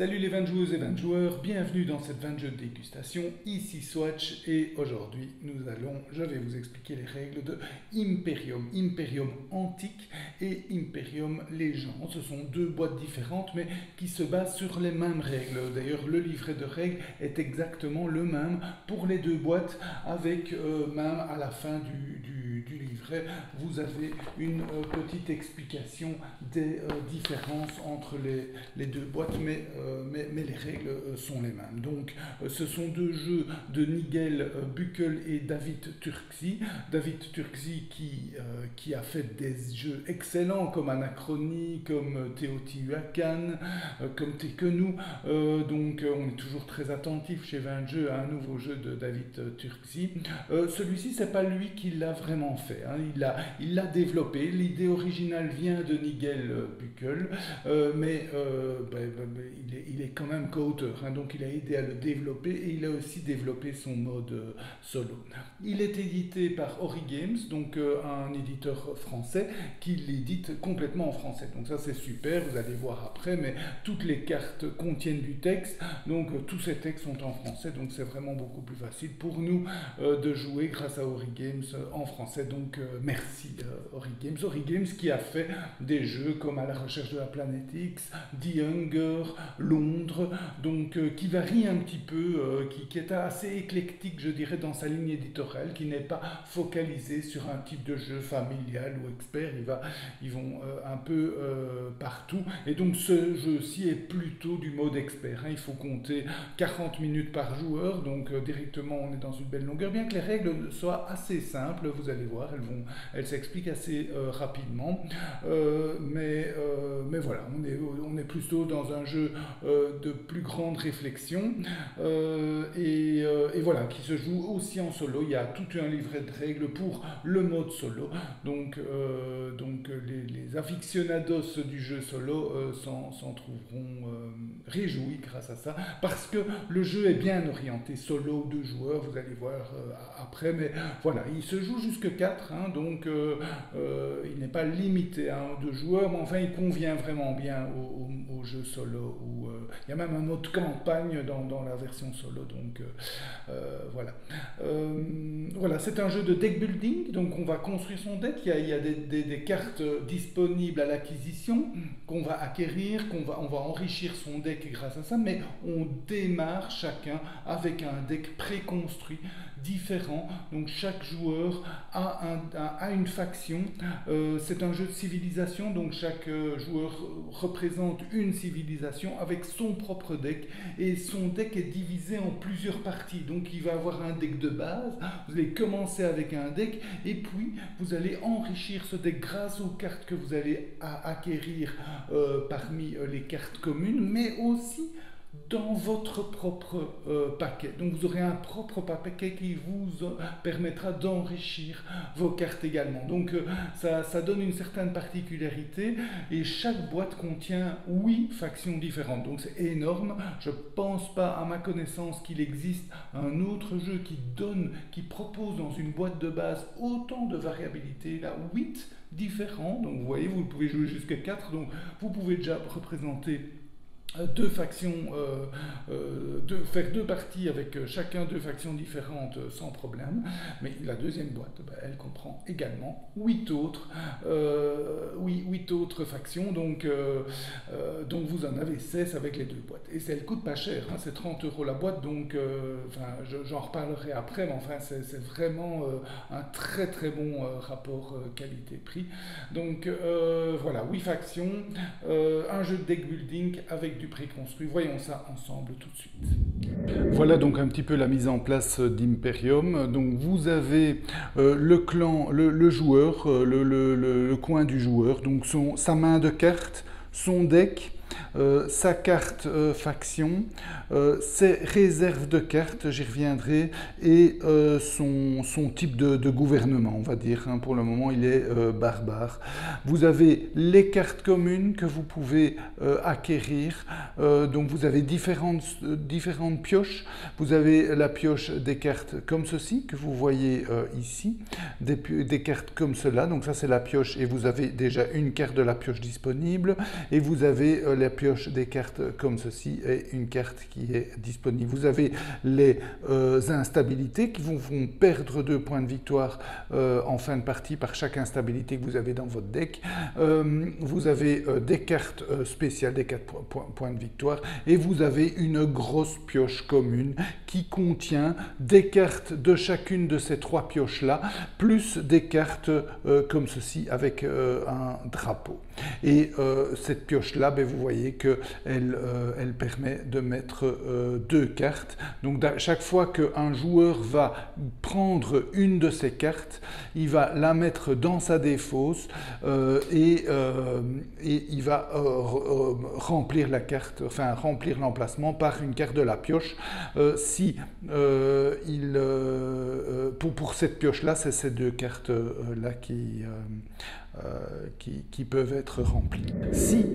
Salut les 20 joueuses et 20 joueurs, bienvenue dans cette 20 jeux de dégustation, ici Swatch et aujourd'hui je vais vous expliquer les règles de Imperium. Imperium antique et Imperium légende. Ce sont deux boîtes différentes mais qui se basent sur les mêmes règles. D'ailleurs le livret de règles est exactement le même pour les deux boîtes avec même à la fin du livret vous avez une petite explication des différences entre les deux boîtes mais les règles sont les mêmes. Donc ce sont deux jeux de Nigel Buckel et David Turkzy. David Turkzy qui a fait des jeux excellents comme Anachronie, comme Teotihuacan, comme Tekhenu. Donc on est toujours très attentif chez 20 jeux à un nouveau jeu de David Turkzy. Celui-ci c'est pas lui qui l'a vraiment fait, hein. Il l'a développé. L'idée originale vient de Nigel Buckel, mais il est quand même co-auteur, hein, donc il a aidé à le développer et il a aussi développé son mode solo. Il est édité par Ori Games, donc un éditeur français qui l'édite complètement en français. Donc ça c'est super, vous allez voir après, mais toutes les cartes contiennent du texte, donc tous ces textes sont en français, donc c'est vraiment beaucoup plus facile pour nous de jouer grâce à Ori Games en français. Donc merci Ori Games qui a fait des jeux comme À la recherche de la planète X, The Hunger, Londres, donc qui varie un petit peu, qui est assez éclectique, je dirais, dans sa ligne éditoriale, qui n'est pas focalisé sur un type de jeu familial ou expert. Ils vont un peu partout. Et donc ce jeu-ci est plutôt du mode expert, hein. Il faut compter 40 minutes par joueur, donc directement on est dans une belle longueur, bien que les règles soient assez simples, vous allez voir, elles s'expliquent assez rapidement. Mais voilà, on est plutôt dans un jeu de plus grande réflexion et voilà, qui se joue aussi en solo. Il y a tout un livret de règles pour le mode solo, donc les aficionados du jeu solo s'en trouveront réjouis grâce à ça, parce que le jeu est bien orienté solo, deux joueurs, vous allez voir après, mais voilà, il se joue jusque 4, hein, donc il n'est pas limité à 1 ou 2 joueurs, mais enfin il convient vraiment bien au jeu solo, où il y a même un mode campagne dans la version solo, donc voilà. Voilà, c'est un jeu de deck building, donc on va construire son deck, il y a des cartes disponibles à l'acquisition qu'on va acquérir, on va enrichir son deck grâce à ça, mais on démarre chacun avec un deck préconstruit différent, donc chaque joueur a une faction. C'est un jeu de civilisation, donc chaque joueur représente une civilisation avec son propre deck, et son deck est divisé en plusieurs parties, donc il va avoir un deck de base, vous allez commencer avec un deck, et puis vous allez enrichir ce deck grâce aux cartes que vous allez acquérir parmi les cartes communes, mais aussi dans votre propre paquet. Donc vous aurez un propre paquet qui vous permettra d'enrichir vos cartes également. Donc ça donne une certaine particularité, et chaque boîte contient 8 factions différentes. Donc c'est énorme. Je ne pense pas, à ma connaissance, qu'il existe un autre jeu qui propose dans une boîte de base autant de variabilité, là, 8 différents. Donc vous voyez, vous pouvez jouer jusqu'à 4, donc vous pouvez déjà représenter deux factions, faire 2 parties avec chacun 2 factions différentes sans problème. Mais la deuxième boîte, elle comprend également 8 autres factions, donc vous en avez 16 avec les 2 boîtes. Et elle coûte pas cher, hein, c'est 30 € la boîte, donc j'en reparlerai après, mais enfin c'est vraiment un très très bon rapport qualité-prix. Donc voilà, 8 factions, un jeu de deck building avec du préconstruit. Voyons ça ensemble tout de suite. Voilà donc un petit peu la mise en place d'Imperium. Donc vous avez le clan, le joueur, le coin du joueur, donc sa main de cartes, son deck, sa carte faction, ses réserves de cartes, j'y reviendrai, et son type de gouvernement, on va dire, hein. Pour le moment il est barbare. Vous avez les cartes communes que vous pouvez acquérir, donc vous avez différentes pioches. Vous avez la pioche des cartes comme ceci, que vous voyez ici, des cartes comme cela, donc ça c'est la pioche, et vous avez déjà une carte de la pioche disponible, et vous avez la pioche des cartes comme ceci et une carte qui est disponible. Vous avez les instabilités qui vont perdre 2 points de victoire en fin de partie par chaque instabilité que vous avez dans votre deck. Vous avez des cartes spéciales, des 4 points de victoire, et vous avez une grosse pioche commune qui contient des cartes de chacune de ces 3 pioches-là, plus des cartes comme ceci avec un drapeau. Et cette pioche-là, ben, vous voyez qu'elle elle permet de mettre 2 cartes. Donc chaque fois qu'un joueur va prendre une de ces cartes, il va la mettre dans sa défausse et il va remplir la carte, enfin remplir l'emplacement par une carte de la pioche. Pour cette pioche-là, c'est ces 2 cartes-là qui peuvent être remplies. Si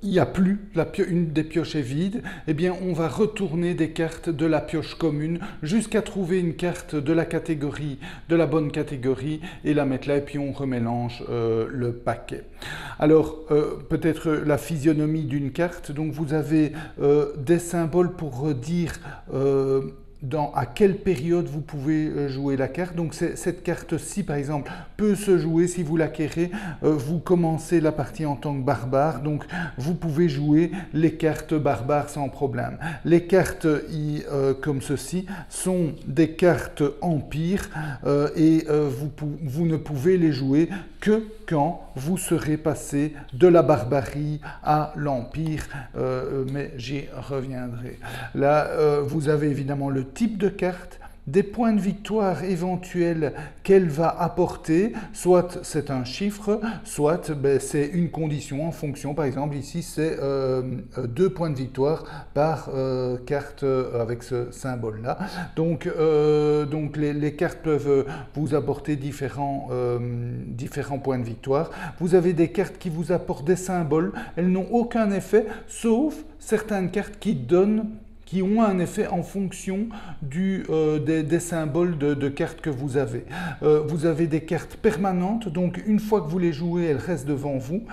il n'y a plus, une des pioches est vide, eh bien on va retourner des cartes de la pioche commune jusqu'à trouver une carte de la catégorie, de la bonne catégorie, et la mettre là, et puis on remélange le paquet. Alors, peut-être la physionomie d'une carte. Donc vous avez des symboles pour dire à quelle période vous pouvez jouer la carte. Donc cette carte-ci, par exemple, peut se jouer si vous l'acquérez. Vous commencez la partie en tant que barbare, donc vous pouvez jouer les cartes barbares sans problème. Les cartes comme ceci sont des cartes empire et vous ne pouvez les jouer que quand vous serez passé de la barbarie à l'empire, mais j'y reviendrai. Là, vous avez évidemment le type de carte, des points de victoire éventuels qu'elle va apporter, soit c'est un chiffre, soit c'est une condition en fonction. Par exemple, ici, c'est 2 points de victoire par carte avec ce symbole-là. Donc les cartes peuvent vous apporter différents points de victoire. Vous avez des cartes qui vous apportent des symboles. Elles n'ont aucun effet, sauf certaines cartes qui ont un effet en fonction des symboles de cartes que vous avez. Vous avez des cartes permanentes, donc une fois que vous les jouez, elles restent devant vous.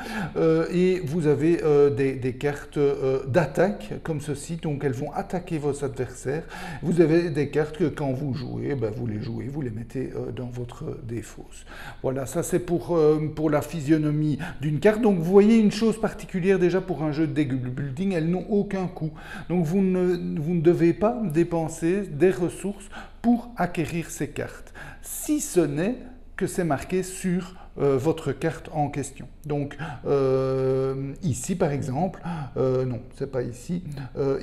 Et vous avez des cartes d'attaque, comme ceci, donc elles vont attaquer vos adversaires. Vous avez des cartes que quand vous jouez, vous les jouez, vous les mettez dans votre défausse. Voilà, ça c'est pour la physionomie d'une carte. Donc vous voyez une chose particulière déjà pour un jeu de deck building, elles n'ont aucun coût. Donc vous ne devez pas dépenser des ressources pour acquérir ces cartes, si ce n'est que c'est marqué sur votre carte en question. Donc ici par exemple, non, c'est pas ici.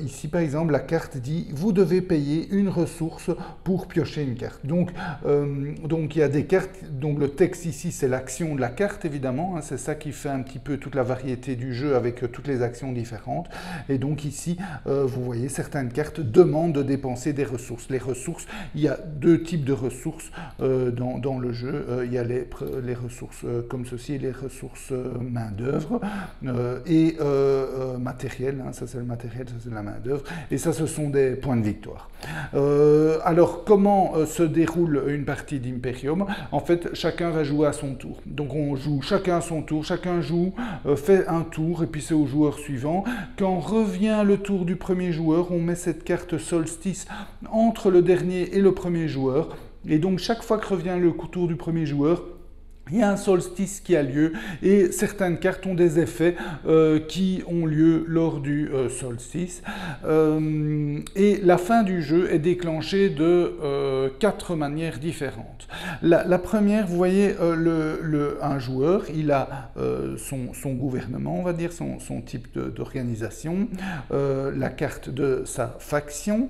Ici par exemple, la carte dit vous devez payer une ressource pour piocher une carte. Donc il y a des cartes. Donc le texte ici, c'est l'action de la carte évidemment. Hein, c'est ça qui fait un petit peu toute la variété du jeu avec toutes les actions différentes. Et donc ici, vous voyez certaines cartes demandent de dépenser des ressources. Les ressources, il y a 2 types de ressources dans le jeu. Il y a les ressources comme ceci, et les ressources main-d'œuvre et matériel, hein, ça c'est le matériel, ça c'est la main-d'œuvre, et ça ce sont des points de victoire. Alors comment se déroule une partie d'Imperium? En fait, chacun va jouer à son tour. Donc on joue chacun à son tour, chacun joue, fait un tour, et puis c'est au joueur suivant. Quand revient le tour du premier joueur, on met cette carte solstice entre le dernier et le premier joueur. Et donc chaque fois que revient le tour du premier joueur, il y a un solstice qui a lieu et certaines cartes ont des effets qui ont lieu lors du solstice. Et la fin du jeu est déclenchée de 4 manières différentes. La première, vous voyez, un joueur, il a son gouvernement, on va dire, son type d'organisation, la carte de sa faction,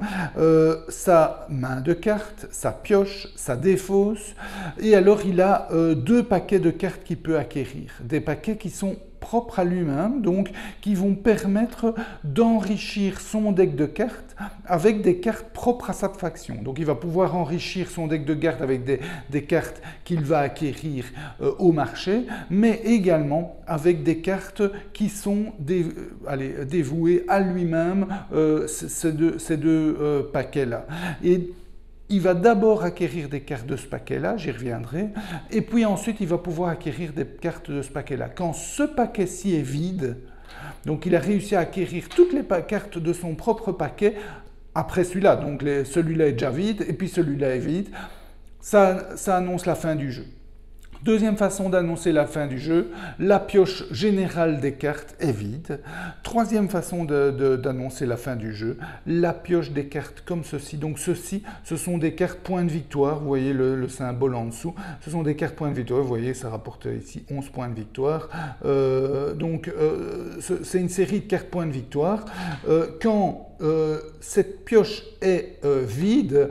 sa main de cartes, sa pioche, sa défausse, et alors il a 2 paquets de cartes qu'il peut acquérir, des paquets qui sont propres à lui-même, donc qui vont permettre d'enrichir son deck de cartes avec des cartes propres à sa faction. Donc il va pouvoir enrichir son deck de cartes avec des cartes qu'il va acquérir au marché, mais également avec des cartes qui sont dévouées à lui-même, ces deux paquets-là. Et il va d'abord acquérir des cartes de ce paquet-là, j'y reviendrai, et puis ensuite il va pouvoir acquérir des cartes de ce paquet-là. Quand ce paquet-ci est vide, Donc il a réussi à acquérir toutes les cartes de son propre paquet après celui-là. Donc celui-là est déjà vide, et puis celui-là est vide. Ça annonce la fin du jeu. Deuxième façon d'annoncer la fin du jeu, la pioche générale des cartes est vide. Troisième façon d'annoncer la fin du jeu, la pioche des cartes comme ceci. Donc ceci, ce sont des cartes points de victoire. Vous voyez le symbole en dessous. Ce sont des cartes points de victoire. Vous voyez, ça rapporte ici 11 points de victoire. C'est une série de cartes points de victoire. Quand cette pioche est vide,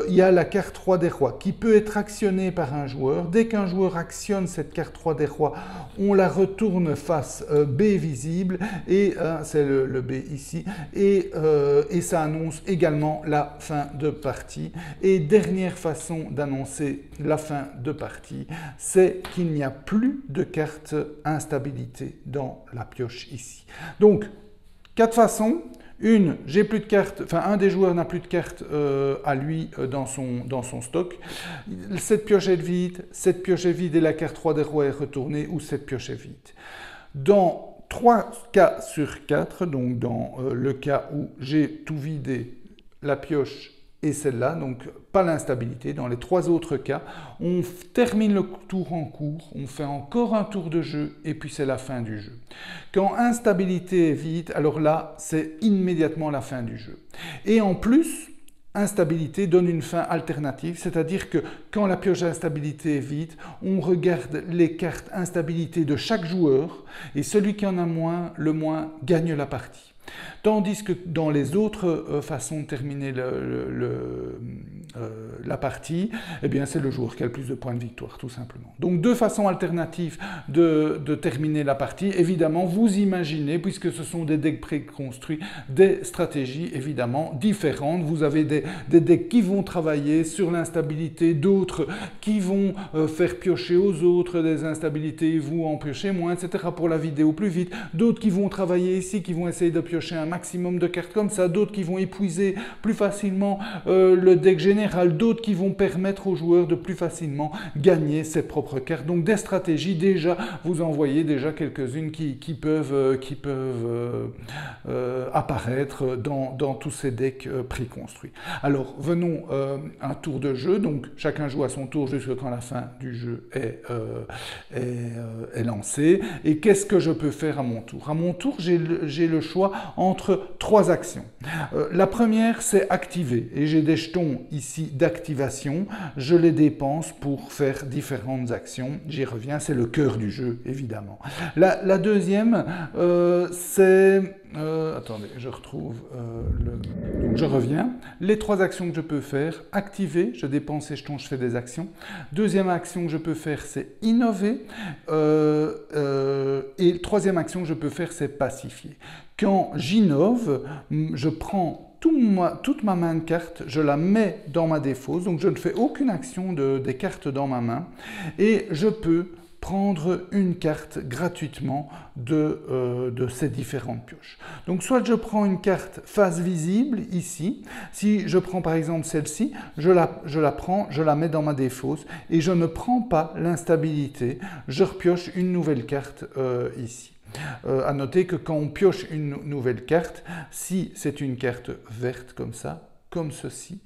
il y a la carte roi des rois qui peut être actionnée par un joueur. Dès qu'un joueur actionne cette carte roi des rois, on la retourne face B visible, et c'est le B ici, et ça annonce également la fin de partie. Et dernière façon d'annoncer la fin de partie, c'est qu'il n'y a plus de carte instabilité dans la pioche ici. Donc, 4 façons. Une, j'ai plus de cartes, enfin un des joueurs n'a plus de cartes à lui dans son stock. Cette pioche est vide, cette pioche est vide et la carte roi des rois est retournée, ou cette pioche est vide. Dans 3 cas sur 4, donc dans le cas où j'ai tout vidé, la pioche et celle-là, donc pas l'instabilité. Dans les 3 autres cas, on termine le tour en cours, on fait encore un tour de jeu et puis c'est la fin du jeu. Quand instabilité est vide, alors là, c'est immédiatement la fin du jeu. Et en plus, instabilité donne une fin alternative, c'est-à-dire que quand la pioche d'instabilité est vide, on regarde les cartes instabilité de chaque joueur et celui qui en a le moins gagne la partie. Tandis que dans les autres façons de terminer la partie, eh bien c'est le joueur qui a le plus de points de victoire, tout simplement. Donc 2 façons alternatives de terminer la partie. Évidemment, vous imaginez, puisque ce sont des decks préconstruits, des stratégies évidemment différentes. Vous avez des decks qui vont travailler sur l'instabilité, d'autres qui vont faire piocher aux autres des instabilités, vous en piochez moins, etc. pour la vidéo plus vite. D'autres qui vont travailler ici, qui vont essayer de piocher un maximum de cartes comme ça, d'autres qui vont épuiser plus facilement le deck général, d'autres qui vont permettre aux joueurs de plus facilement gagner ses propres cartes. Donc des stratégies, déjà, vous en voyez déjà quelques-unes qui peuvent apparaître dans tous ces decks préconstruits. Alors, venons un tour de jeu, donc chacun joue à son tour jusqu'à quand la fin du jeu est lancée. Et qu'est-ce que je peux faire à mon tour? À mon tour, j'ai le choix entre 3 actions. La première, c'est activer. Et j'ai des jetons ici d'activation. Je les dépense pour faire différentes actions. J'y reviens, c'est le cœur du jeu, évidemment. La deuxième, c'est... attendez, je retrouve Donc je reviens. Les 3 actions que je peux faire, activer, je dépense ces jetons, je fais des actions. Deuxième action que je peux faire, c'est innover. Et troisième action que je peux faire, c'est pacifier. Quand j'innove, je prends toute ma main de cartes, je la mets dans ma défausse, donc je ne fais aucune action des cartes dans ma main, et je peux prendre une carte gratuitement de ces différentes pioches. Donc soit je prends une carte face visible ici, si je prends par exemple celle-ci, je la prends, je la mets dans ma défausse et je ne prends pas l'instabilité, je repioche une nouvelle carte ici. À noter que quand on pioche une nouvelle carte, si c'est une carte verte comme ça, comme ceci,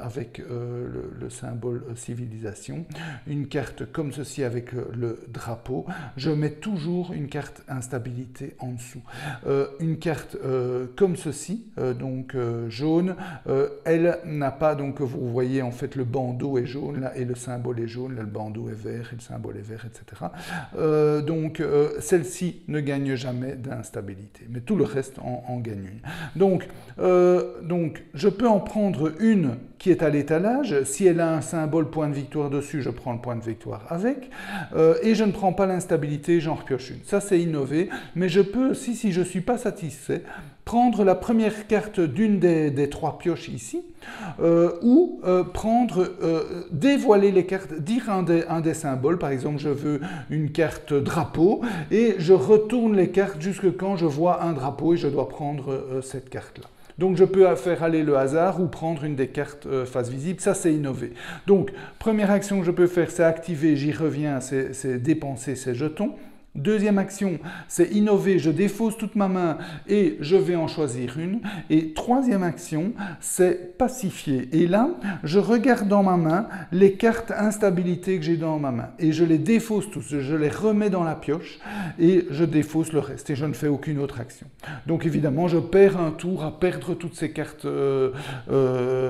avec le symbole civilisation, une carte comme ceci avec le drapeau, je mets toujours une carte instabilité en dessous. Une carte comme ceci, donc jaune, elle n'a pas, donc vous voyez en fait le bandeau est jaune là, et le symbole est jaune, là, le bandeau est vert et le symbole est vert, etc. Donc celle-ci ne gagne jamais d'instabilité, mais tout le reste en gagne une. Donc je peux en prendre une qui est à l'étalage. Si elle a un symbole point de victoire dessus, je prends le point de victoire avec. Et je ne prends pas l'instabilité, j'en repioche une. Ça, c'est innové. Mais je peux aussi, si je ne suis pas satisfait, prendre la première carte d'une des 3 pioches ici, ou dévoiler les cartes, dire un des symboles. Par exemple, je veux une carte drapeau, et je retourne les cartes jusque quand je vois un drapeau et je dois prendre cette carte-là. Donc je peux faire aller le hasard ou prendre une des cartes face visible, ça c'est innové. Donc première action que je peux faire, c'est activer, j'y reviens, c'est dépenser ces jetons. Deuxième action, c'est innover, je défausse toute ma main et je vais en choisir une. Et troisième action, c'est pacifier. Et là, je regarde dans ma main les cartes instabilité que j'ai dans ma main. Et je les défausse tous, je les remets dans la pioche et je défausse le reste. Et je ne fais aucune autre action. Donc évidemment, je perds un tour à perdre toutes ces cartes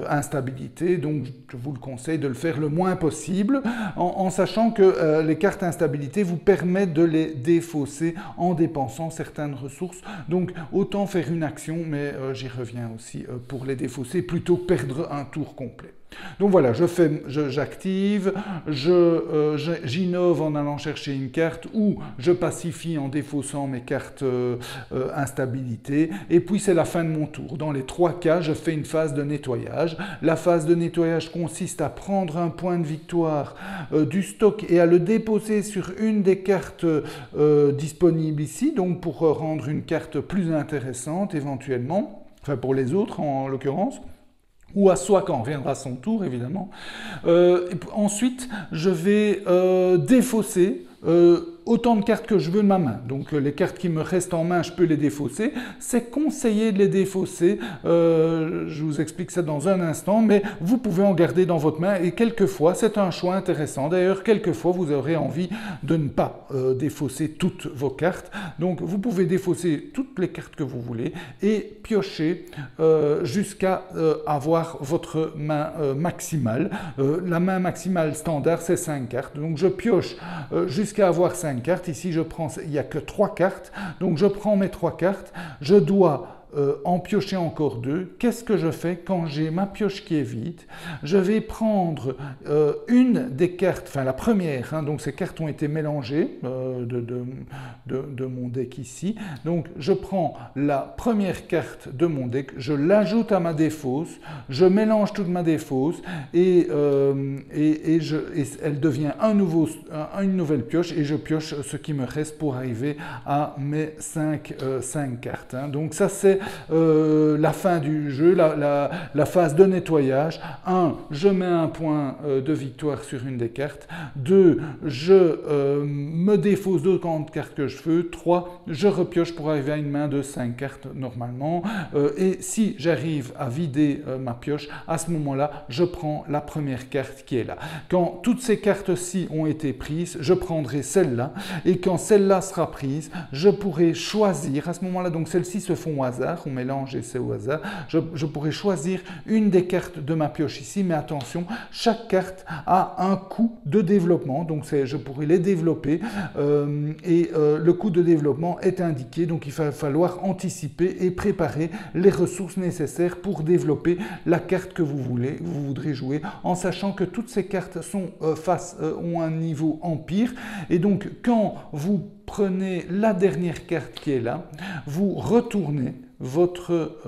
instabilité. Donc je vous le conseille de le faire le moins possible en sachant que les cartes instabilité vous permettent de les défausser en dépensant certaines ressources. Donc autant faire une action, mais j'y reviens aussi pour les défausser, plutôt que perdre un tour complet. Donc voilà, j'active, j'innove en allant chercher une carte ou je pacifie en défaussant mes cartes instabilité. Et puis c'est la fin de mon tour. Dans les trois cas, je fais une phase de nettoyage. La phase de nettoyage consiste à prendre un point de victoire du stock et à le déposer sur une des cartes disponibles ici, donc pour rendre une carte plus intéressante éventuellement, enfin pour les autres en l'occurrence. Ou à soi quand reviendra son tour, évidemment. Ensuite, je vais défausser autant de cartes que je veux de ma main. Donc les cartes qui me restent en main, je peux les défausser. C'est conseillé de les défausser. Je vous explique ça dans un instant, mais vous pouvez en garder dans votre main et quelquefois, c'est un choix intéressant. D'ailleurs, quelquefois, vous aurez envie de ne pas défausser toutes vos cartes. Donc vous pouvez défausser toutes les cartes que vous voulez et piocher jusqu'à avoir votre main maximale. La main maximale standard, c'est 5 cartes. Donc je pioche jusqu'à avoir 5 cartes. Ici, il n'y a que 3 cartes. Donc je prends mes 3 cartes. Je dois en piocher encore 2. Qu'est-ce que je fais quand j'ai ma pioche qui est vide? Je vais prendre une des cartes, enfin la première, hein, donc ces cartes ont été mélangées de mon deck ici. Donc je prends la première carte de mon deck, je l'ajoute à ma défausse, je mélange toute ma défausse et elle devient une nouvelle pioche et je pioche ce qui me reste pour arriver à mes 5 cartes. Hein. Donc ça c'est la fin du jeu, la phase de nettoyage. 1. Je mets un point de victoire sur une des cartes. 2. Je me défausse d'autant de cartes que je veux. 3. Je repioche pour arriver à une main de 5 cartes normalement. Et si j'arrive à vider ma pioche, à ce moment-là, je prends la première carte qui est là. Quand toutes ces cartes-ci ont été prises, je prendrai celle-là. Et quand celle-là sera prise, je pourrai choisir, à ce moment-là, donc celles-ci se font au hasard, on mélange et c'est au hasard, je pourrais choisir une des cartes de ma pioche ici, mais attention, chaque carte a un coût de développement, donc je pourrais les développer le coût de développement est indiqué, donc il va falloir anticiper et préparer les ressources nécessaires pour développer la carte que vous voudrez jouer, en sachant que toutes ces cartes ont un niveau empire, et donc quand vous prenez la dernière carte qui est là, vous retournez votre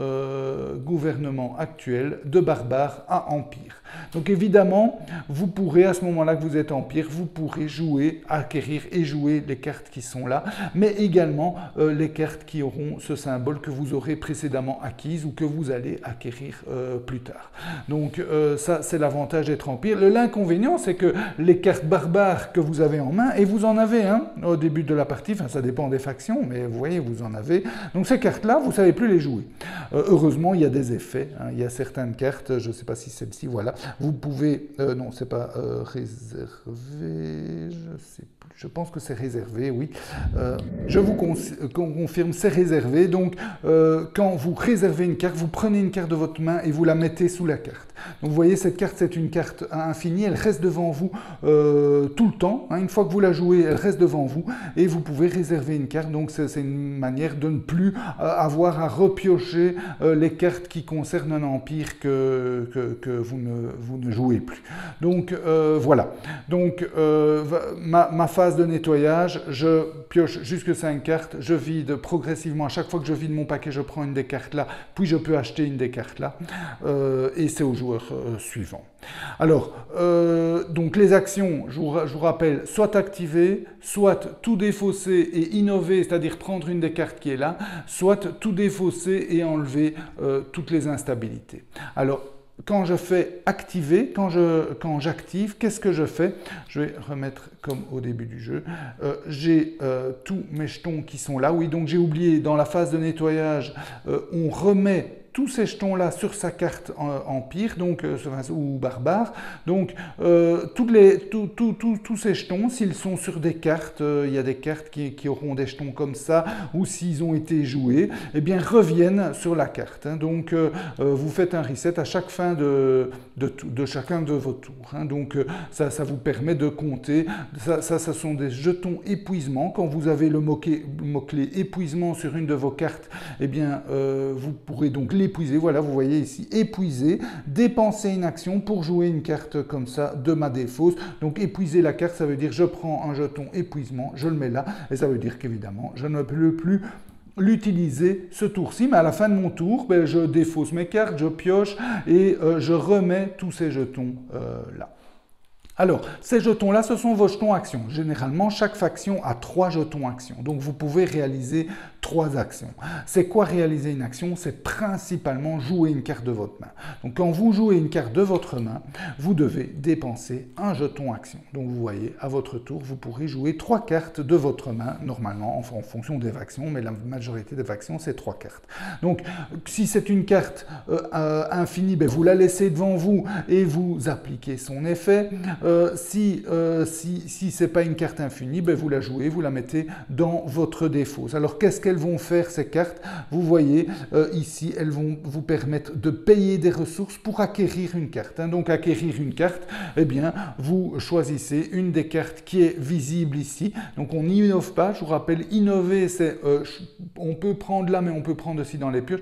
gouvernement actuel de barbare à empire. Donc évidemment, vous pourrez, à ce moment-là que vous êtes empire, vous pourrez jouer, acquérir et jouer les cartes qui sont là, mais également les cartes qui auront ce symbole que vous aurez précédemment acquises ou que vous allez acquérir plus tard. Donc ça, c'est l'avantage d'être empire. L'inconvénient, c'est que les cartes barbares que vous avez en main, et vous en avez au début de la partie, enfin ça dépend des factions, mais vous voyez, vous en avez. Donc ces cartes-là, vous ne savez plus les jouer. Heureusement, il y a des effets. Il y a certaines cartes, je ne sais pas si celle-ci, voilà. Vous pouvez, non, c'est pas réservé, je sais plus. Je pense que c'est réservé, oui. Je vous confirme, c'est réservé. Donc, quand vous réservez une carte, vous prenez une carte de votre main et vous la mettez sous la carte. Donc, vous voyez, cette carte, c'est une carte infinie. Elle reste devant vous tout le temps. Une fois que vous la jouez, elle reste devant vous. Et vous pouvez réserver une carte. Donc, c'est une manière de ne plus avoir à repiocher les cartes qui concernent un empire que vous ne jouez plus. Donc, voilà. Donc, ma phase de nettoyage, je pioche jusque 5 cartes, je vide progressivement. À chaque fois que je vide mon paquet, je prends une des cartes là, puis je peux acheter une des cartes là, et c'est au joueur suivant. Alors, donc les actions, je vous rappelle, soit activer, soit tout défausser et innover, c'est-à-dire prendre une des cartes qui est là, soit tout défausser et enlever toutes les instabilités. Alors, quand je fais activer, quand j'active, qu'est-ce que je fais? Je vais remettre comme au début du jeu. J'ai tous mes jetons qui sont là. Oui, donc j'ai oublié, dans la phase de nettoyage, on remet tous ces jetons-là sur sa carte Empire, donc, ou Barbare. Donc, tous ces jetons, s'ils sont sur des cartes, il y a des cartes qui auront des jetons comme ça, ou s'ils ont été joués, eh bien, reviennent sur la carte. Hein. Donc, vous faites un reset à chaque fin de chacun de vos tours. Hein. Donc, ça vous permet de compter. Ça sont des jetons épuisement. Quand vous avez le mot-clé épuisement sur une de vos cartes, eh bien, vous pourrez donc l'épuiser. Voilà, vous voyez ici, épuiser, dépenser une action pour jouer une carte comme ça de ma défausse. Donc, épuiser la carte, ça veut dire je prends un jeton épuisement, je le mets là, et ça veut dire qu'évidemment, je ne peux plus l'utiliser ce tour-ci, mais à la fin de mon tour, ben, je défausse mes cartes, je pioche et je remets tous ces jetons là. Alors, ces jetons-là, ce sont vos jetons actions. Généralement, chaque faction a 3 jetons actions. Donc, vous pouvez réaliser 3 actions. C'est quoi réaliser une action? C'est principalement jouer une carte de votre main. Donc, quand vous jouez une carte de votre main, vous devez dépenser un jeton action. Donc, vous voyez, à votre tour, vous pourrez jouer 3 cartes de votre main, normalement, en fonction des factions, mais la majorité des factions, c'est 3 cartes. Donc, si c'est une carte infinie, ben, vous la laissez devant vous et vous appliquez son effet. Si ce n'est pas une carte infinie, ben vous la jouez, vous la mettez dans votre défausse. Alors, qu'est-ce qu'elles vont faire, ces cartes? Vous voyez, ici, elles vont vous permettre de payer des ressources pour acquérir une carte. Hein. Donc, acquérir une carte, eh bien, vous choisissez une des cartes qui est visible ici. Donc, on n'innove pas. Je vous rappelle, innover, c'est on peut prendre là, mais on peut prendre aussi dans les pioches.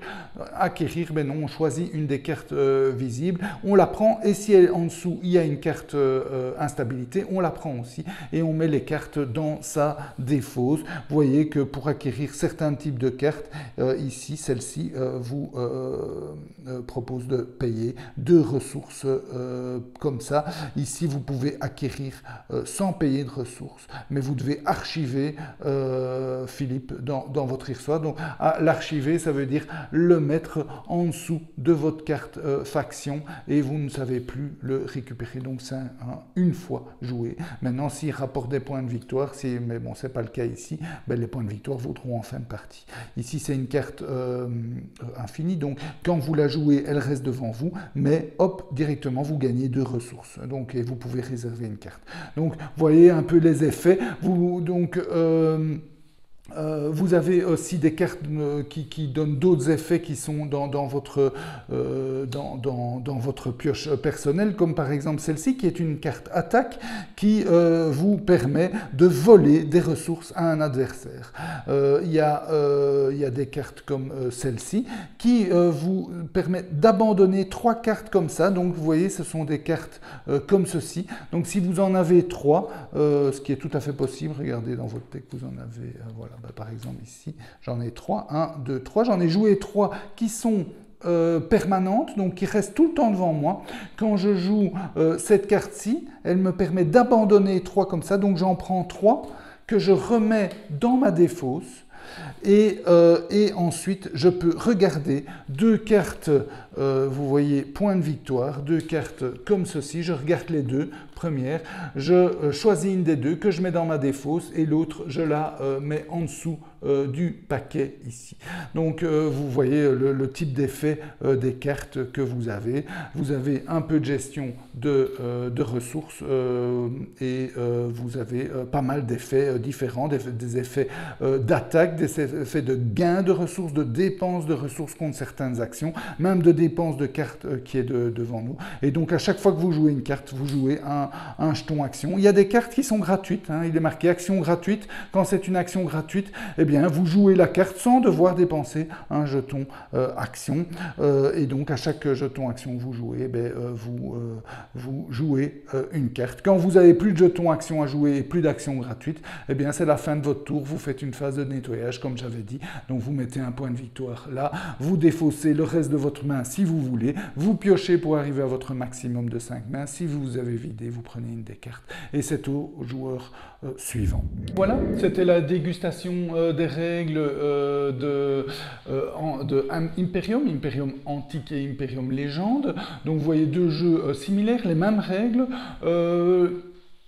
Acquérir, ben non, on choisit une des cartes visibles. On la prend, et si en dessous, il y a une carte instabilité, on la prend aussi et on met les cartes dans sa défausse. Vous voyez que pour acquérir certains types de cartes, ici, celle-ci vous propose de payer 2 ressources comme ça. Ici, vous pouvez acquérir sans payer de ressources, mais vous devez archiver Philippe dans votre histoire. Donc, l'archiver, ça veut dire le mettre en dessous de votre carte faction et vous ne savez plus le récupérer. Donc, c'est une fois joué. Maintenant, s'il rapporte des points de victoire, mais bon, c'est pas le cas ici, ben, les points de victoire vaudront en fin de partie. Ici, c'est une carte infinie, donc quand vous la jouez, elle reste devant vous, mais hop, directement, vous gagnez 2 ressources. Donc, et vous pouvez réserver une carte. Donc, vous voyez un peu les effets. Vous avez aussi des cartes qui donnent d'autres effets qui sont dans votre pioche personnelle, comme par exemple celle-ci, qui est une carte attaque qui vous permet de voler des ressources à un adversaire. Il y a des cartes comme celle-ci qui vous permettent d'abandonner 3 cartes comme ça. Donc vous voyez, ce sont des cartes comme ceci. Donc si vous en avez 3, ce qui est tout à fait possible, regardez dans votre deck, vous en avez, voilà. Par exemple ici, j'en ai 3, 1, 2, 3, j'en ai joué 3 qui sont permanentes, donc qui restent tout le temps devant moi. Quand je joue cette carte-ci, elle me permet d'abandonner 3 comme ça, donc j'en prends 3 que je remets dans ma défausse. Et ensuite, je peux regarder 2 cartes, vous voyez, point de victoire, 2 cartes comme ceci, je regarde les 2 premières, je choisis une des 2 que je mets dans ma défausse et l'autre, je la mets en dessous du paquet ici. Donc, vous voyez le type d'effet des cartes que vous avez. Vous avez un peu de gestion de ressources et vous avez pas mal d'effets différents, des effets d'attaque, des effets de gain de ressources, de dépenses de ressources contre certaines actions, même de dépenses de cartes qui est devant nous. Et donc, à chaque fois que vous jouez une carte, vous jouez un jeton action. Il y a des cartes qui sont gratuites. Hein, il est marqué action gratuite. Quand c'est une action gratuite, eh bien, vous jouez la carte sans devoir dépenser un jeton action. Et donc, à chaque jeton action que vous jouez, vous jouez une carte. Quand vous n'avez plus de jetons action à jouer et plus d'actions gratuites, eh bien, c'est la fin de votre tour. Vous faites une phase de nettoyage, comme j'avais dit. Donc, vous mettez un point de victoire là. Vous défaussez le reste de votre main si vous voulez. Vous piochez pour arriver à votre maximum de 5 mains. Si vous avez vidé, vous prenez une des cartes. Et c'est au joueur suivant. Voilà, c'était la dégustation des règles de Imperium Antique et Imperium Légende. Donc vous voyez deux jeux similaires, les mêmes règles.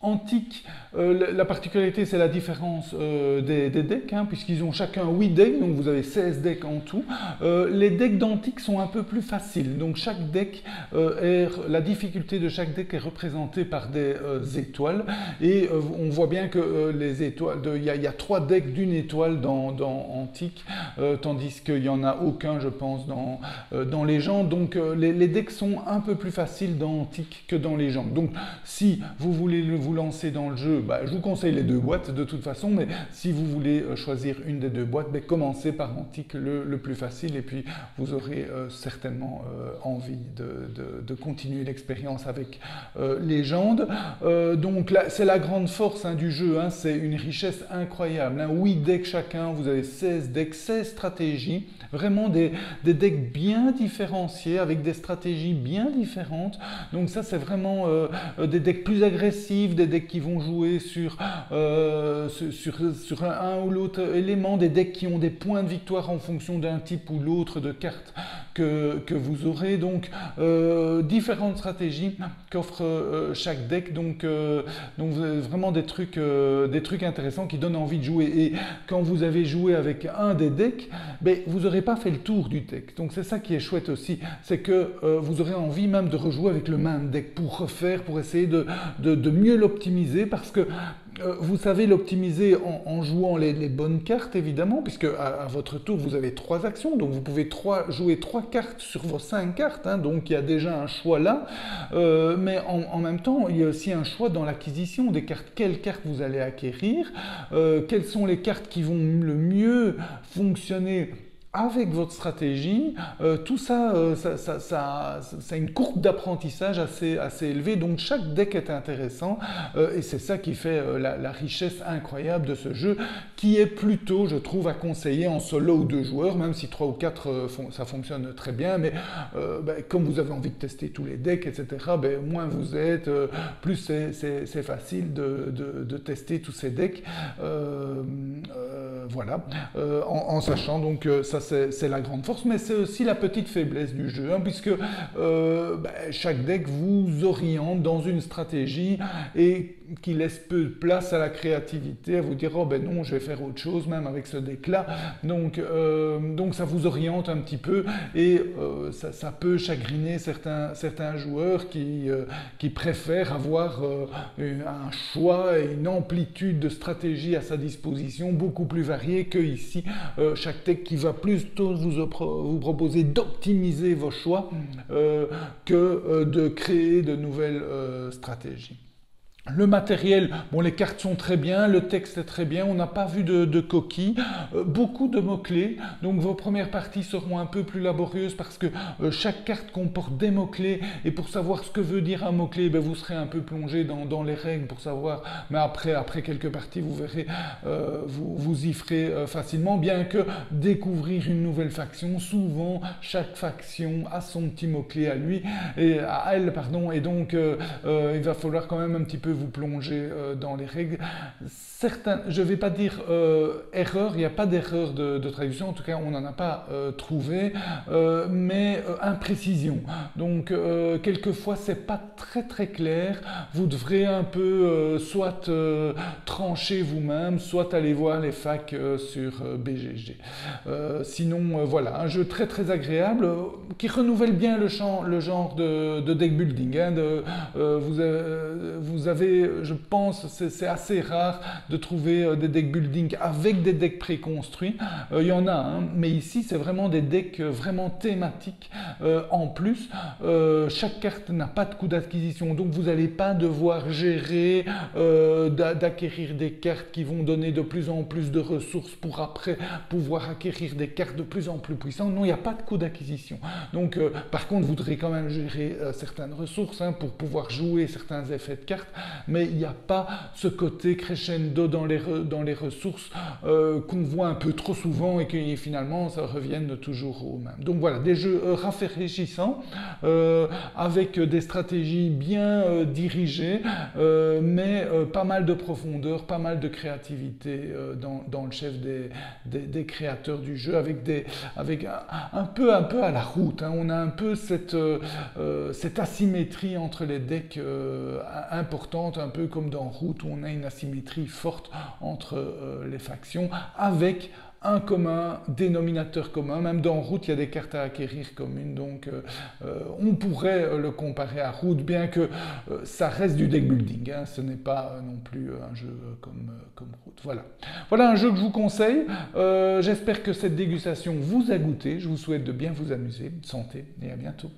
Antique, la particularité c'est la différence des decks, hein, puisqu'ils ont chacun 8 decks, donc vous avez 16 decks en tout. Les decks d'Antique sont un peu plus faciles, donc chaque deck, la difficulté de chaque deck est représentée par des étoiles, et on voit bien que les étoiles, il y a 3 decks d'une étoile dans Antique, tandis qu'il n'y en a aucun je pense dans Légende, donc les decks sont un peu plus faciles dans Antique que dans Légende. Donc si vous voulez vous lancer dans le jeu, je vous conseille les 2 boîtes de toute façon, mais si vous voulez choisir une des 2 boîtes, commencez par Antique, le plus facile, et puis vous aurez certainement envie de continuer l'expérience avec Légende. Donc là, c'est la grande force du jeu, hein, c'est une richesse incroyable, hein, 8 decks chacun, vous avez 16 decks, 16 stratégies, vraiment des decks bien différenciés, avec des stratégies bien différentes, donc ça c'est vraiment des decks plus agressifs, des decks qui vont jouer sur un ou l'autre élément, des decks qui ont des points de victoire en fonction d'un type ou l'autre de cartes que vous aurez, donc différentes stratégies qu'offre chaque deck, donc vraiment des trucs intéressants qui donnent envie de jouer, et quand vous avez joué avec un des decks, vous n'aurez pas fait le tour du deck, donc c'est ça qui est chouette aussi, c'est que vous aurez envie même de rejouer avec le même deck pour refaire, pour essayer de mieux l'optimiser, parce que vous savez l'optimiser en jouant les bonnes cartes, évidemment, puisque à votre tour, vous avez 3 actions, donc vous pouvez jouer 3 cartes sur vos 5 cartes, hein, donc il y a déjà un choix là, mais en même temps, il y a aussi un choix dans l'acquisition des cartes. Quelles cartes vous allez acquérir, quelles sont les cartes qui vont le mieux fonctionner avec votre stratégie, tout ça, ça a une courbe d'apprentissage assez élevée, donc chaque deck est intéressant, et c'est ça qui fait la richesse incroyable de ce jeu, qui est plutôt, je trouve, à conseiller en solo ou 2 joueurs, même si 3 ou 4, ça fonctionne très bien, mais comme vous avez envie de tester tous les decks, etc., moins vous êtes, plus c'est facile de tester tous ces decks, voilà, en sachant donc ça c'est la grande force, mais c'est aussi la petite faiblesse du jeu, hein, puisque chaque deck vous oriente dans une stratégie et qui laisse peu de place à la créativité, à vous dire oh non, je vais faire autre chose même avec ce deck là, donc ça vous oriente un petit peu, et ça peut chagriner certains joueurs qui préfèrent avoir un choix et une amplitude de stratégie à sa disposition beaucoup plus variée que ici, chaque deck qui va plutôt vous proposer d'optimiser vos choix que de créer de nouvelles stratégies. Le matériel, bon, les cartes sont très bien, le texte est très bien, on n'a pas vu de coquilles, beaucoup de mots-clés, donc vos premières parties seront un peu plus laborieuses parce que chaque carte comporte des mots-clés, et pour savoir ce que veut dire un mot-clé, vous serez un peu plongé dans les règles pour savoir, mais après quelques parties, vous verrez, vous y ferez facilement, bien que découvrir une nouvelle faction, souvent chaque faction a son petit mot-clé à lui, et à elle, pardon, et donc il va falloir quand même un petit peu vous plonger dans les règles. Je ne vais pas dire erreur, il n'y a pas d'erreur de traduction, en tout cas on n'en a pas trouvé, mais imprécision. Donc quelquefois c'est pas très clair, vous devrez un peu soit trancher vous-même, soit aller voir les facs sur BGG. Sinon voilà, un jeu très agréable qui renouvelle bien le genre de deck building, hein, vous avez, je pense, c'est assez rare de trouver des decks building avec des decks préconstruits. Il y en a, hein, mais ici c'est vraiment des decks vraiment thématiques. En plus, chaque carte n'a pas de coût d'acquisition, donc vous n'allez pas devoir gérer d'acquérir des cartes qui vont donner de plus en plus de ressources pour après pouvoir acquérir des cartes de plus en plus puissantes. Non, il n'y a pas de coût d'acquisition. Donc, par contre, vous devrez quand même gérer certaines ressources, hein, pour pouvoir jouer certains effets de cartes. mais il n'y a pas ce côté crescendo dans les ressources qu'on voit un peu trop souvent et qui finalement ça revienne toujours au même. Donc voilà, des jeux rafraîchissants avec des stratégies bien dirigées, mais pas mal de profondeur, pas mal de créativité dans le chef des créateurs du jeu, avec un peu à la route. Hein. On a un peu cette asymétrie entre les decks importante, un peu comme dans Route où on a une asymétrie forte entre les factions, avec un dénominateur commun. Même dans Route, il y a des cartes à acquérir communes, donc on pourrait le comparer à Route, bien que ça reste du deck building, hein. Ce n'est pas non plus un jeu comme Route. Voilà un jeu que je vous conseille. J'espère que cette dégustation vous a goûté. Je vous souhaite de bien vous amuser. Santé et à bientôt.